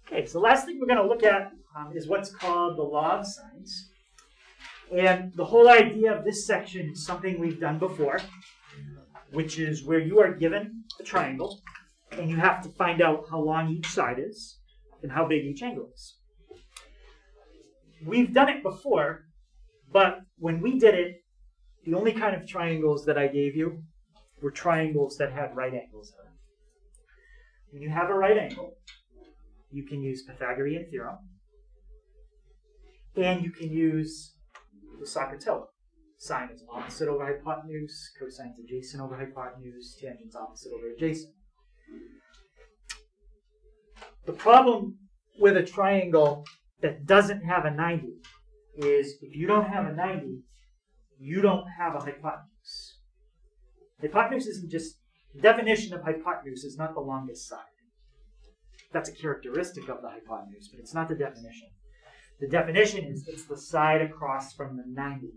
Okay, so the last thing we're going to look at is what's called the law of signs. And the whole idea of this section is something we've done before, which is where you are given a triangle, and you have to find out how long each side is and how big each angle is. We've done it before, but when we did it, the only kind of triangles that I gave you were triangles that had right angles in them. When you have a right angle, you can use Pythagorean theorem, and you can use the Socratello. Sine is opposite over hypotenuse, cosine is adjacent over hypotenuse, tangent is opposite over adjacent. The problem with a triangle that doesn't have a 90 is if you don't have a 90, you don't have a hypotenuse. Hypotenuse isn't just, the definition of hypotenuse is not the longest side. That's a characteristic of the hypotenuse, but it's not the definition. The definition is it's the side across from the 90.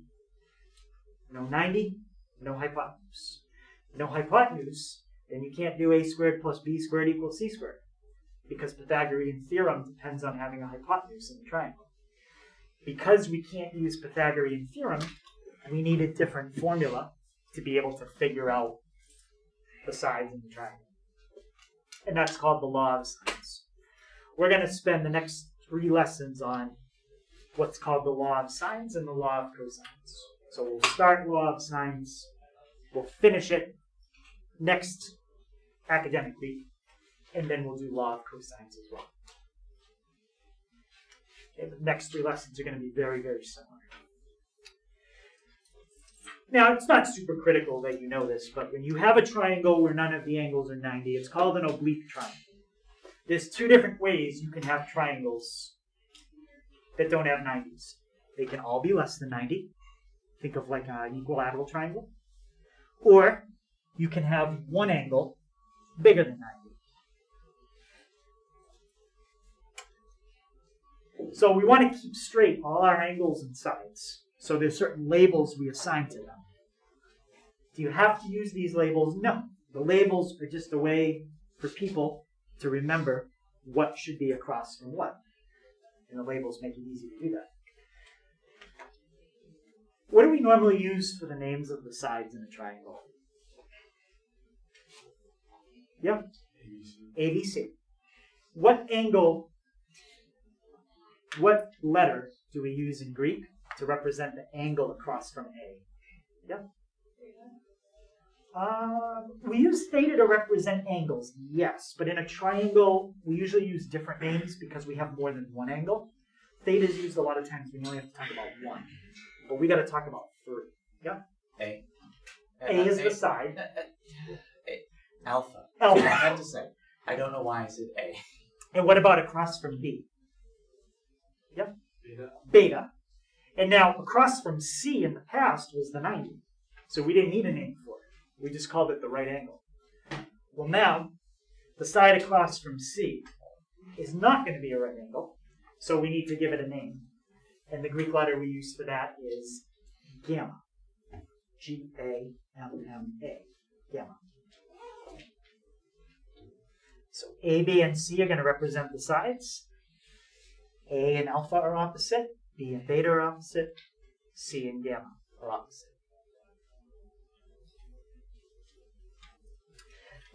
No 90, no hypotenuse. No hypotenuse, then you can't do a squared plus b squared equals c squared, because Pythagorean theorem depends on having a hypotenuse in the triangle. Because we can't use Pythagorean theorem, we need a different formula to be able to figure out the sides in the triangle. And that's called the law of signs. We're going to spend the next 3 lessons on what's called the law of signs and the law of cosines. So we'll start law of signs, we'll finish it next academic week, and then we'll do law of cosines as well. Okay, the next 3 lessons are going to be very, very similar. Now, it's not super critical that you know this, but when you have a triangle where none of the angles are 90, it's called an oblique triangle. There's 2 different ways you can have triangles that don't have 90s. They can all be less than 90. Think of like an equilateral triangle. Or you can have one angle bigger than 90. So we want to keep straight all our angles and sides. So there's certain labels we assign to them. Do you have to use these labels? No. The labels are just a way for people to remember what should be across from what. And the labels make it easy to do that. What do we normally use for the names of the sides in a triangle? Yep. ABC. What angle, what letter do we use in Greek to represent the angle across from A? Yep. We use theta to represent angles, yes, but in a triangle, we usually use different names because we have more than one angle. Theta is used a lot of times when you only have to talk about one, but we got to talk about 3. Yeah. A. A is the side. Alpha. Alpha. I have to say, I don't know why I said A. And what about across from B? Yep. Beta. Beta. And now across from C in the past was the 90, so we didn't need a name for it. We just called it the right angle. Well, now, the side across from C is not going to be a right angle, so we need to give it a name. And the Greek letter we use for that is gamma. G-A-M-M-A. Gamma. So A, B, and C are going to represent the sides. A and alpha are opposite. B and beta are opposite. C and gamma are opposite.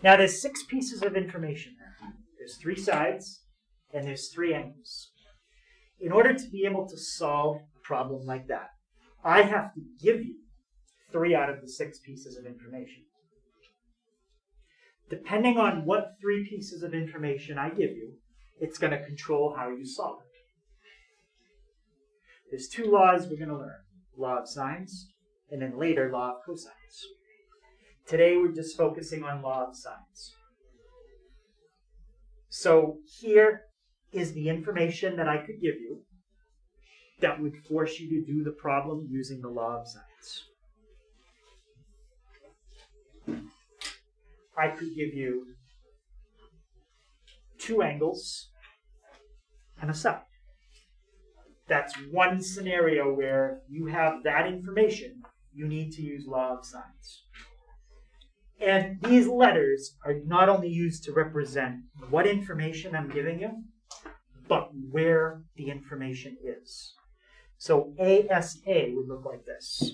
Now there's 6 pieces of information there. There's 3 sides, and there's 3 angles. In order to be able to solve a problem like that, I have to give you 3 out of the 6 pieces of information. Depending on what 3 pieces of information I give you, it's going to control how you solve it. There's 2 laws we're going to learn. Law of signs, and then later, law of cosines. Today, we're just focusing on law of signs. So here is the information that I could give you that would force you to do the problem using the law of signs. I could give you 2 angles and a side. That's one scenario where you have that information, you need to use law of signs. And these letters are not only used to represent what information I'm giving you, but where the information is. So ASA would look like this.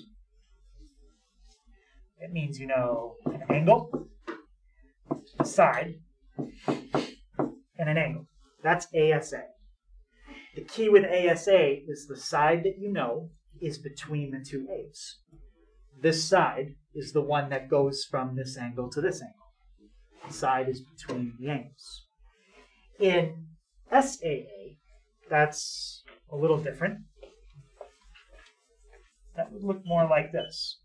It means you know an angle, a side, and an angle. That's ASA. The key with ASA is the side that you know is between the two A's. This side is the one that goes from this angle to this angle. The side is between the angles. In SAA, that's a little different. That would look more like this.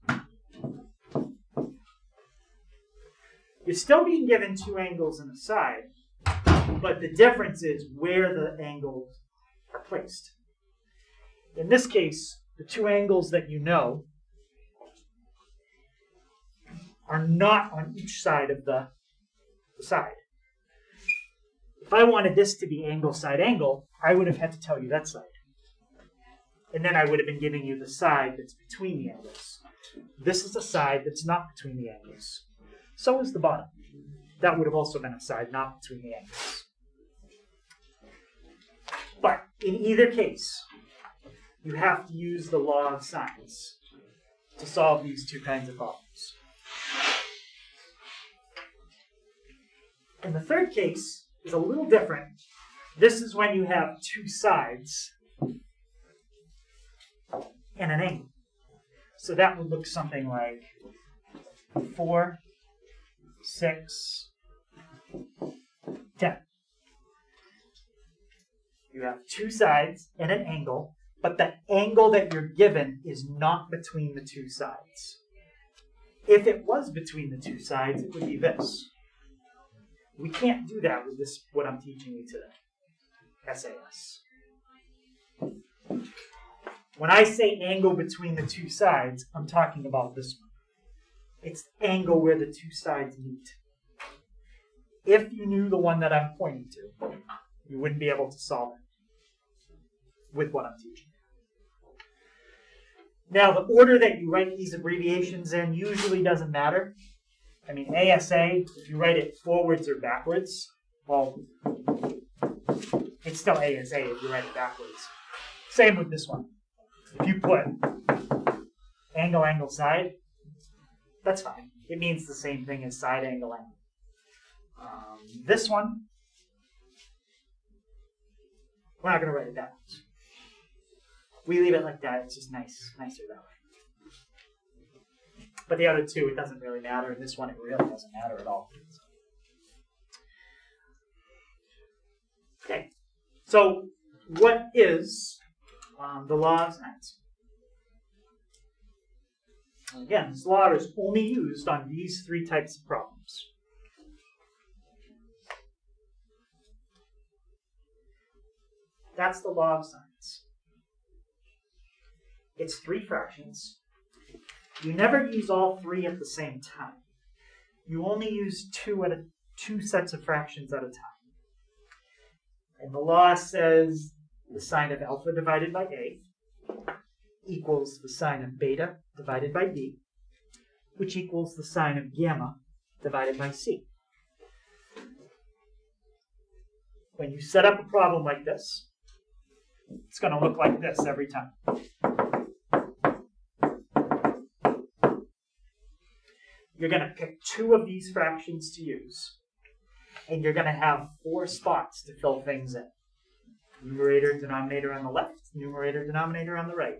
You're still being given two angles and a side, but the difference is where the angles are placed. In this case, the two angles that you know are not on each side of the side. If I wanted this to be angle, side, angle, I would have had to tell you that side. And then I would have been giving you the side that's between the angles. This is a side that's not between the angles. So is the bottom. That would have also been a side not between the angles. But in either case, you have to use the law of sines to solve these two kinds of problems. And the third case is a little different. This is when you have two sides and an angle. So that would look something like 4, 6, 10. You have two sides and an angle, but the angle that you're given is not between the two sides. If it was between the two sides, it would be this. We can't do that with this, what I'm teaching you today, SAS. When I say angle between the two sides, I'm talking about this one. It's the angle where the two sides meet. If you knew the one that I'm pointing to, you wouldn't be able to solve it with what I'm teaching. Now, the order that you write these abbreviations in usually doesn't matter. I mean, ASA, if you write it forwards or backwards, well, it's still ASA if you write it backwards. Same with this one. If you put angle, angle, side, that's fine. It means the same thing as side, angle, angle. This one, we're not going to write it backwards. We leave it like that. It's just nicer that way. But the other two, it doesn't really matter. And this one, it really doesn't matter at all. Okay. So what is the law of sines? Again, this law is only used on these three types of problems. That's the law of sines. It's three fractions. You never use all three at the same time. You only use two sets of fractions at a time. And the law says the sine of alpha divided by A equals the sine of beta divided by B, which equals the sine of gamma divided by C. When you set up a problem like this, it's going to look like this every time. You're going to pick two of these fractions to use, and you're going to have 4 spots to fill things in. Numerator, denominator on the left, numerator, denominator on the right.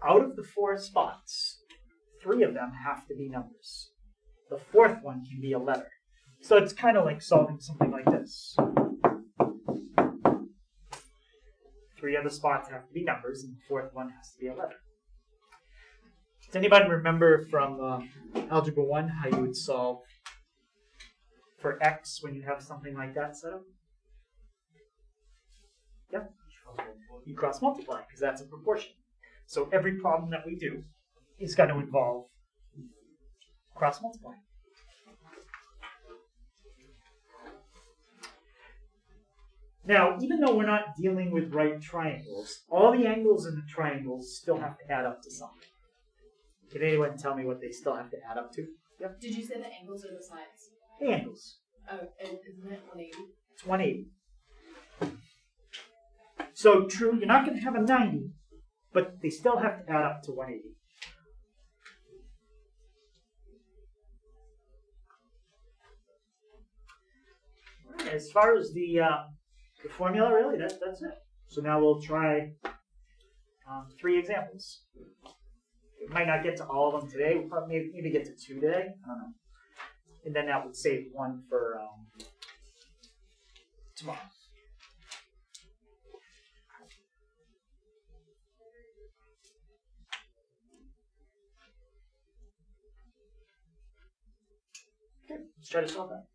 Out of the 4 spots, 3 of them have to be numbers. The 4th one can be a letter. So it's kind of like solving something like this. 3 of the spots have to be numbers, and the 4th one has to be a letter. Does anybody remember from Algebra 1 how you would solve for x when you have something like that set up? Yep. You cross multiply because that's a proportion. So every problem that we do is going to involve cross multiplying. Now, even though we're not dealing with right triangles, all the angles in the triangles still have to add up to something. Can anyone tell me what they still have to add up to? Yep. Did you say the angles or the sides? The angles. Oh, and isn't it 180? It's 180. So true, you're not going to have a 90, but they still have to add up to 180. As far as the formula, really, that's it. So now we'll try 3 examples. We might not get to all of them today. We'll probably maybe get to 2 today. I don't know. And then that would save 1 for tomorrow. Okay, let's try to solve that.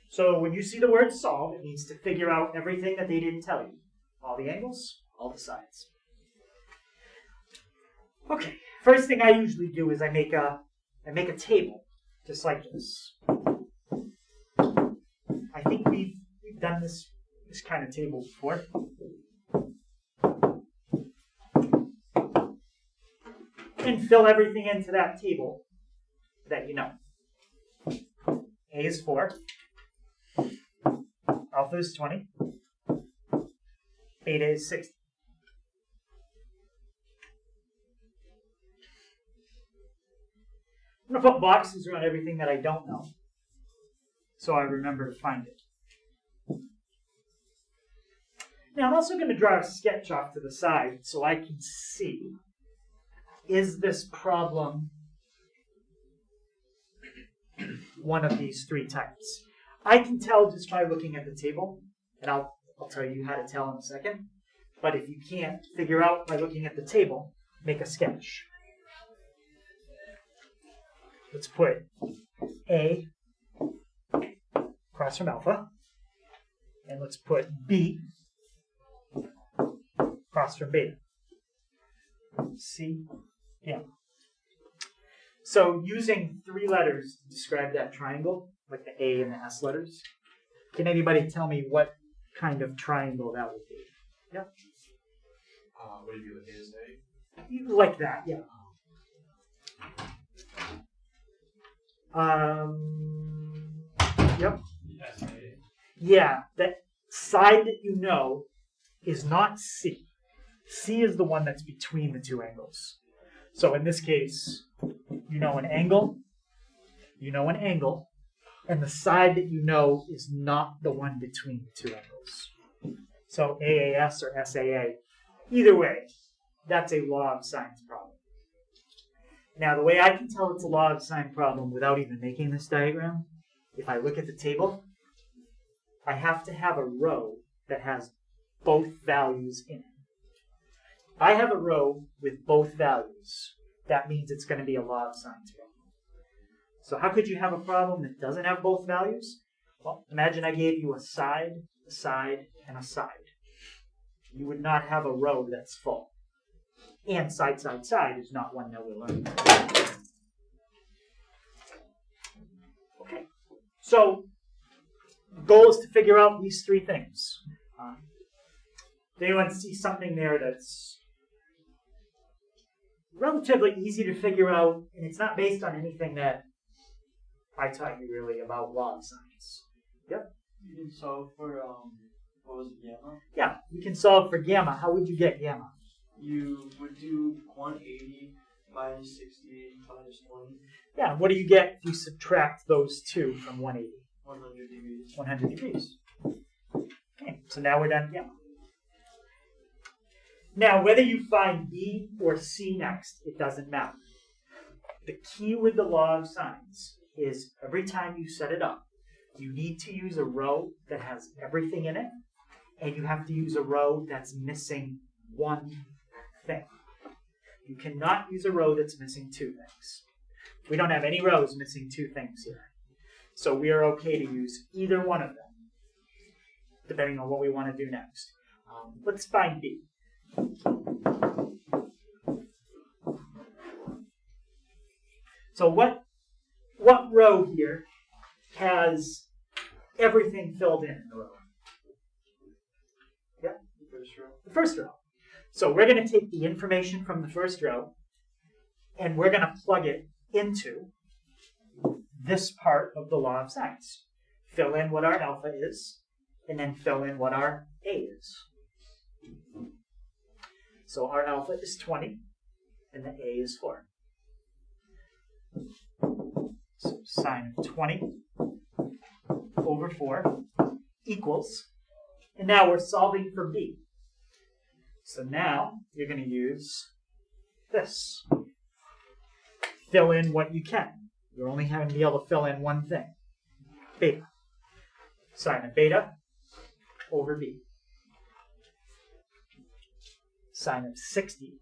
So when you see the word solve, it means to figure out everything that they didn't tell you. All the angles, all the sides. Okay, first thing I usually do is I make a table, just like this. I think we've done this kind of table before. And fill everything into that table that you know. A is 4. Alpha is 20. Beta is 60. I'm going to put boxes around everything that I don't know, so I remember to find it. Now I'm also going to draw a sketch off to the side so I can see, is this problem one of these 3 types? I can tell just by looking at the table, and I'll tell you how to tell in a second. But if you can't figure out by looking at the table, make a sketch. Let's put A across from alpha, and let's put B across from beta. C, gamma. So using 3 letters to describe that triangle, like the A and the S letters, can anybody tell me what kind of triangle that would be? Yep. What do you do with A is A? Like that, yeah. Yep. S A. Yeah, that side that you know is not C. C is the one that's between the 2 angles. So in this case, you know an angle, and the side that you know is not the one between the 2 angles. So AAS or SAA. Either way, that's a law of sines problem. Now, the way I can tell it's a law of sine problem without even making this diagram, if I look at the table, I have to have a row that has both values in it. If I have a row with both values, that means it's going to be a law of sines problem. So how could you have a problem that doesn't have both values? Well, imagine I gave you a side, and a side. You would not have a row that's full. And side, side, side is not one that we're learning. Okay, so the goal is to figure out these 3 things. Does anyone see something there that's relatively easy to figure out, and it's not based on anything that I taught you really about law of science? Yep. You can solve for, what was it, gamma? Yeah, you can solve for gamma. How would you get gamma? You would do 180 minus 60 minus 20. Yeah, what do you get if you subtract those 2 from 180? 100 degrees. 100 degrees. Okay, so now we're done gamma. Now, whether you find B or C next, it doesn't matter. The key with the law of sines is every time you set it up, you need to use a row that has everything in it, and you have to use a row that's missing one thing. You cannot use a row that's missing 2 things. We don't have any rows missing 2 things here. So we are okay to use either one of them, depending on what we want to do next. Let's find B. So what row here has everything filled in the row? Yeah? The first row. The first row. So we're going to take the information from the first row and we're going to plug it into this part of the law of sines. Fill in what our alpha is and then fill in what our A is. So our alpha is 20, and the A is 4. So sine of 20 over 4 equals, and now we're solving for B. So now you're going to use this. Fill in what you can. You're only going to be able to fill in one thing. Beta. Sine of beta over B. Sine of 60,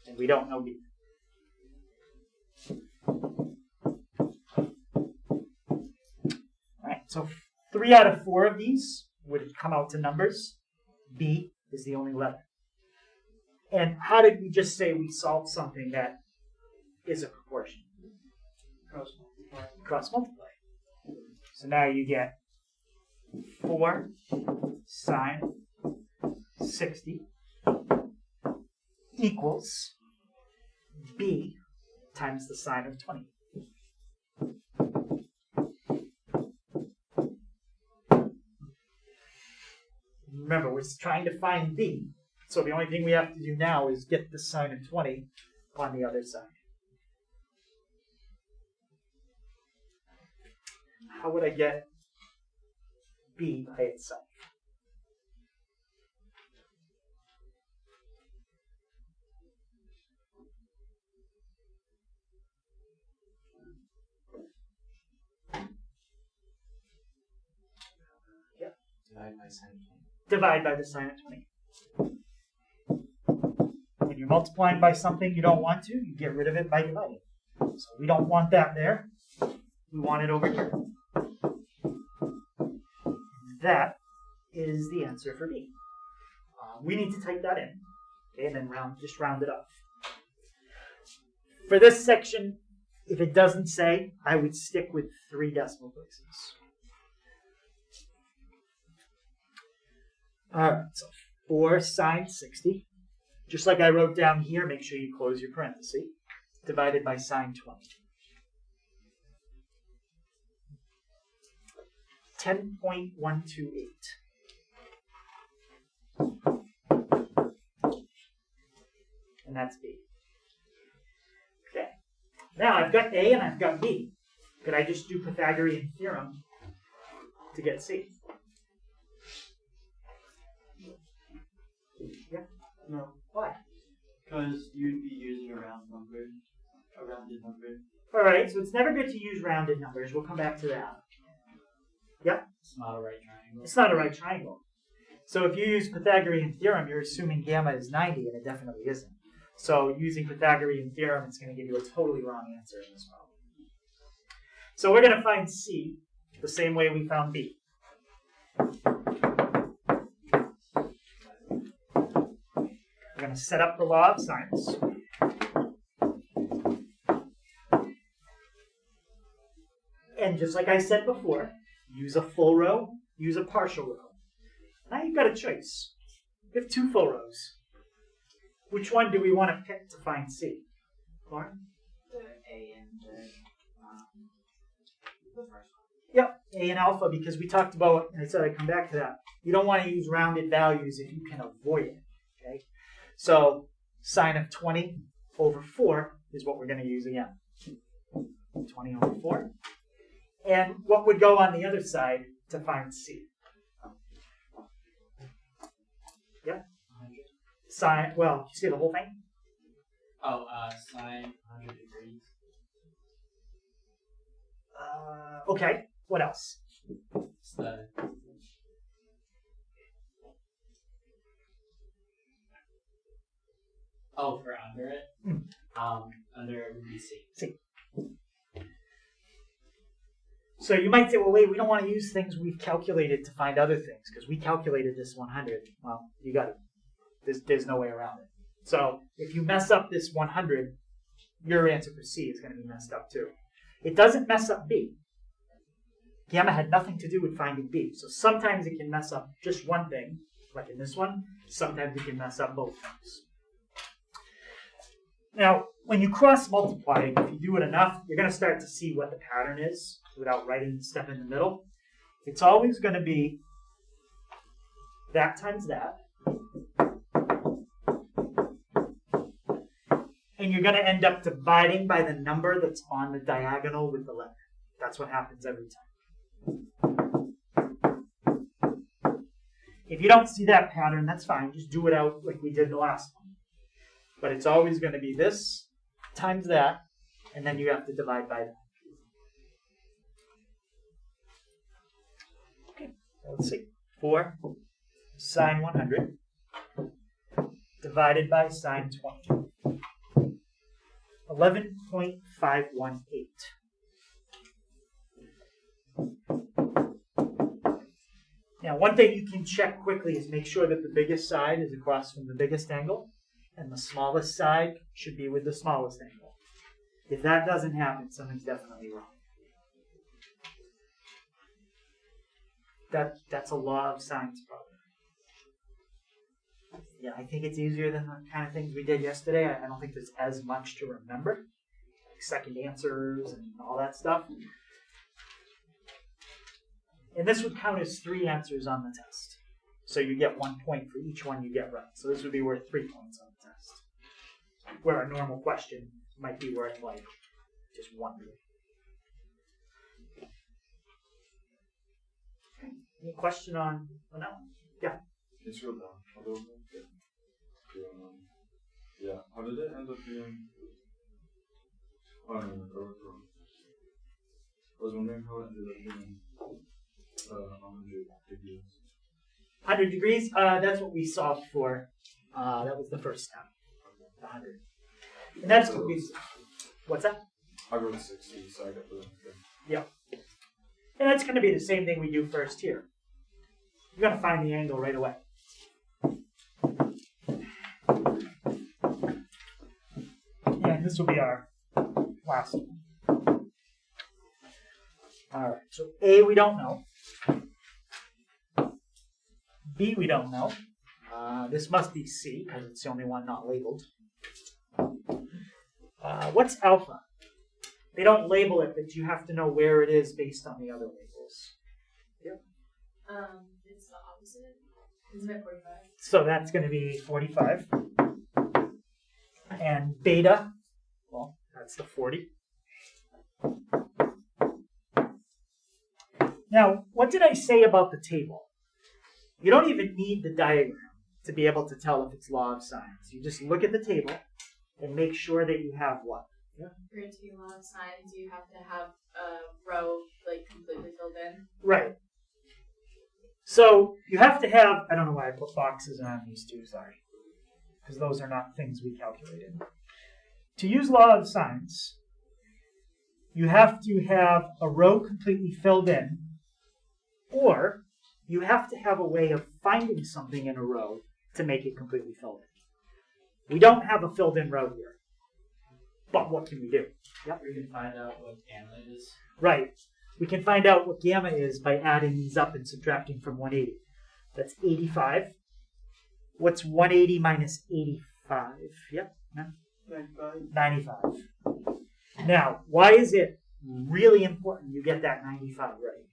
and we don't know B. Alright, so 3 out of 4 of these would come out to numbers. B is the only letter. And how did we just say we solved something that is a proportion? Cross multiply. Cross multiply. So now you get 4 sine 60 equals B times the sine of 20. Remember, we're trying to find B, so the only thing we have to do now is get the sine of 20 on the other side. How would I get B by itself? Divide by sine of 20. Divide by the sine of 20. When you're multiplying by something you don't want to, you get rid of it by dividing. So we don't want that there. We want it over here. That is the answer for B. We need to type that in, okay, and then just round it up. For this section, if it doesn't say, I would stick with 3 decimal places. Alright, so 4 sine 60. Just like I wrote down here, make sure you close your parenthesis. Divided by sine 20. 10.128. And that's B. Okay. Now I've got A and I've got B. Could I just do Pythagorean theorem to get C? Yeah. No, Why? because you'd be using a rounded number. All right, so it's never good to use rounded numbers. We'll come back to that. Yep. It's not a right triangle. It's not a right triangle. So if you use Pythagorean theorem, you're assuming gamma is 90, and it definitely isn't. So using Pythagorean theorem, it's going to give you a totally wrong answer in this problem. So we're going to find C the same way we found B. We're going to set up the law of sines. And just like I said before, use a full row, use a partial row. Now you've got a choice. You have 2 full rows. Which one do we want to pick to find C? Lauren? The A and the first one. Yep, A and alpha, because we talked about, and I said I'd come back to that. You don't want to use rounded values if you can avoid it. Okay? So sine of 20 over 4 is what we're going to use again. 20 over 4. And what would go on the other side to find C? Yep. Sine, well, you see the whole thing? Oh, sine 100 degrees. Okay, what else? It's the for under it. Under it would be C. So you might say, well, wait, we don't want to use things we've calculated to find other things because we calculated this 100. Well, you got it. There's no way around it. So if you mess up this 100, your answer for C is going to be messed up too. It doesn't mess up B. Gamma had nothing to do with finding B. So sometimes it can mess up just one thing, like in this one. Sometimes it can mess up both things. Now, when you cross multiply, if you do it enough, you're going to start to see what the pattern is without writing the step in the middle. It's always going to be that times that and you're going to end up dividing by the number that's on the diagonal with the letter. That's what happens every time. If you don't see that pattern, that's fine. Just do it out like we did the last one. But it's always going to be this times that, and then you have to divide by that. Okay, let's see. 4 sine 100 divided by sine 20. 11.518. Now, one thing you can check quickly is make sure that the biggest side is across from the biggest angle, and the smallest side should be with the smallest angle. If that doesn't happen, something's definitely wrong. That's a law of science problem. Yeah, I think it's easier than the kind of things we did yesterday. I don't think there's as much to remember, like second answers and all that stuff. And this would count as 3 answers on the test. So you get 1 point for each one you get right. So this would be worth 3 points on the test. Where a normal question might be worth like just 1. Okay. Any question on that one? Yeah. Can you scroll down a little bit? Yeah. How did it end up being? Oh, no, wrong. I was wondering how it ended up being 100 degrees. 100 degrees? That's what we solved for. That was the first step. 100. And that's what we... What's that? I wrote 60, so I got the thing. Yeah. And that's going to be the same thing we do first here. You're going to find the angle right away. Yeah, and this will be our last one. All right, so A we don't know. B we don't know. This must be C, because it's the only one not labeled. What's alpha? They don't label it, but you have to know where it is based on the other labels. Yep. It's the opposite. Isn't it 45? So that's going to be 45. And beta, well, that's the 40. Now, what did I say about the table? You don't even need the diagram to be able to tell if it's law of sines. You just look at the table and make sure that you have what? Yeah. For it to be law of sines, you have to have a row like completely filled in. Right. So you have to have, I don't know why I put boxes on these two, sorry. Because those are not things we calculated. To use law of sines, you have to have a row completely filled in, or you have to have a way of finding something in a row to make it completely filled in. We don't have a filled in row here. But what can we do? Yep. We can find out what gamma is. Right. We can find out what gamma is by adding these up and subtracting from 180. That's 85. What's 180 minus 85? Yep. No? 95. Now, why is it really important you get that 95 right?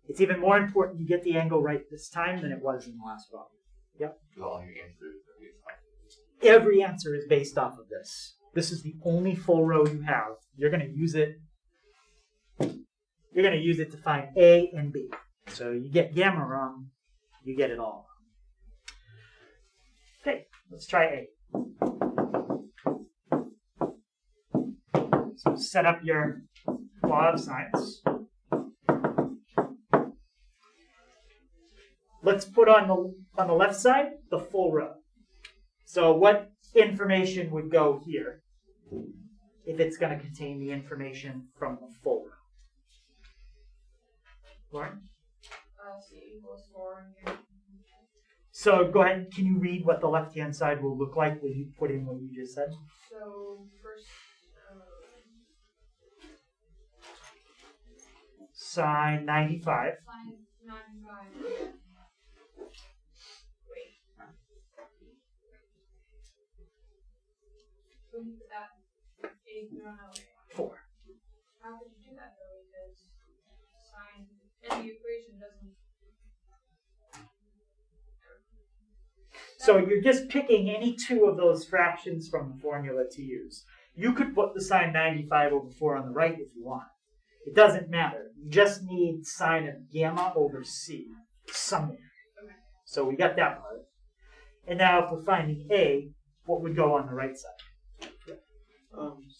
It's even more important you get the angle right this time than it was in the last problem. Yep. All your answers are based on. Every answer is based off of this. This is the only full row you have. You're going to use it. You're going to use it to find A and B. So you get gamma wrong, you get it all wrong. Okay, let's try A. So set up your law of sines. Let's put on the left side the full row. So what information would go here if it's going to contain the information from the full row? Lauren? C equals 4 here. So go ahead. Can you read what the left-hand side will look like when you put in what you just said? So first, Sine 95. sine 95. Wait. So that is no. 4. How could you do that though? Because sine in the equation doesn't. So you're just picking any two of those fractions from the formula to use. You could put the sine 95 over 4 on the right if you want. It doesn't matter. You just need sine of gamma over c somewhere. So we got that part. And now if we're finding a, what would go on the right side?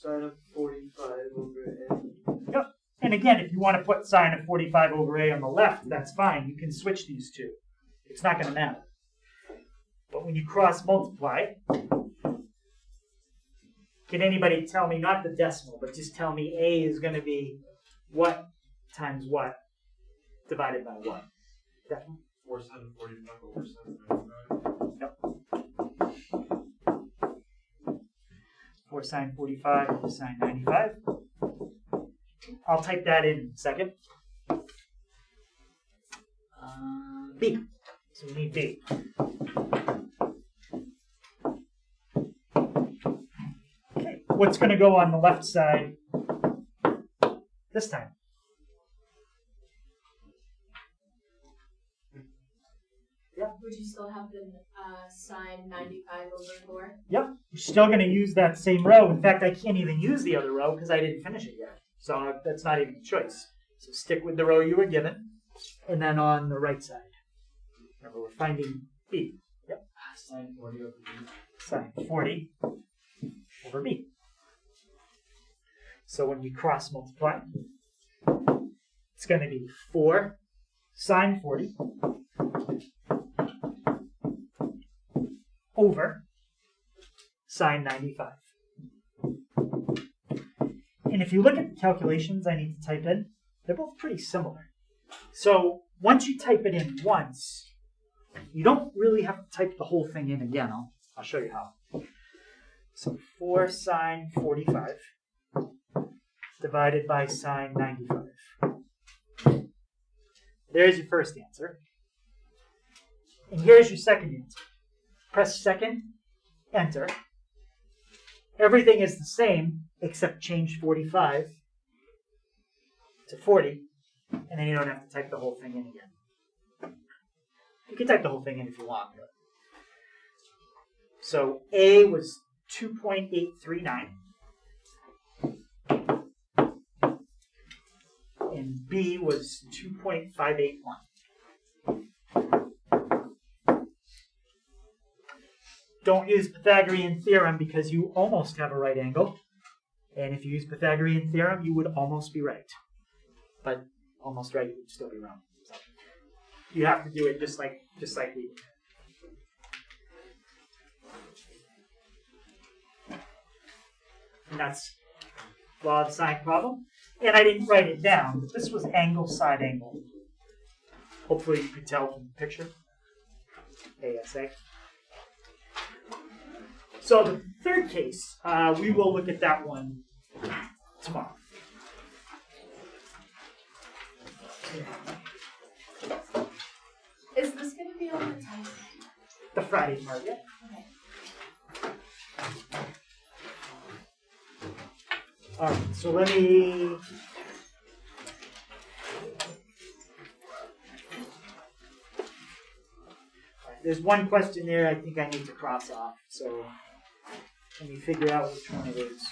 Sine of 45 over a. Yep. And again, if you want to put sine of 45 over a on the left, that's fine. You can switch these two. It's not going to matter. But when you cross multiply, can anybody tell me, not the decimal, but just tell me a is going to be what times what divided by what? Definitely. 4 sine 45 over 7 95. Yep. 4 sine 45 over sine 95. I'll type that in a second. B. So we need B. Okay. What's going to go on the left side this time? Would you still have the sine 95 over 4? Yep. You're still going to use that same row. In fact, I can't even use the other row because I didn't finish it yet. So that's not even a choice. So stick with the row you were given. And then on the right side. Remember, we're finding B. Yep. Sine 40 over B. Sine 40 over B. So when we cross multiply, it's going to be 4 sine 40 over sine 95. And if you look at the calculations I need to type in, they're both pretty similar. So once you type it in once, you don't really have to type the whole thing in again. I'll show you how. So 4 sine 45 divided by sine 95. There's your first answer. And here's your second answer. Press second, enter. Everything is the same except change 45 to 40, and then you don't have to type the whole thing in again. You can type the whole thing in if you want. But. So A was 2.839, and B was 2.581. Don't use Pythagorean theorem because you almost have a right angle. And if you use Pythagorean theorem, you would almost be right. But almost right, you would still be wrong. So you have to do it just like we did. And that's law of sine problem. And I didn't write it down, but this was angle, side angle. Hopefully you could tell from the picture. ASA. So the third case, we will look at that one tomorrow. Is this going to be on the time? The Friday part, yeah. Okay. All right, so let me. There's one question there I think I need to cross off, so let me figure out which one it is.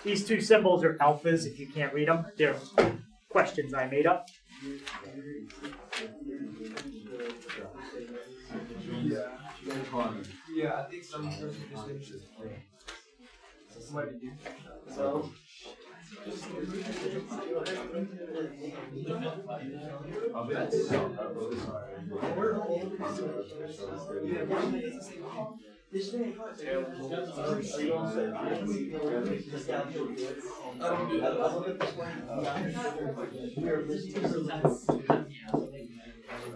These two symbols are alphas, if you can't read them. They're questions I made up. Yeah, I think some person just interested. What did you? So.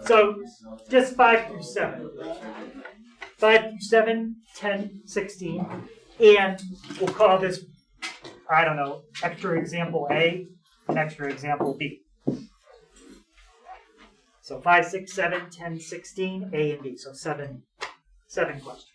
So, just 5 through 7. 5 through 7, 10, 16, and we'll call this, I don't know, extra example A and extra example B. So 5, 6, 7, 10, 16, A and B. So seven questions.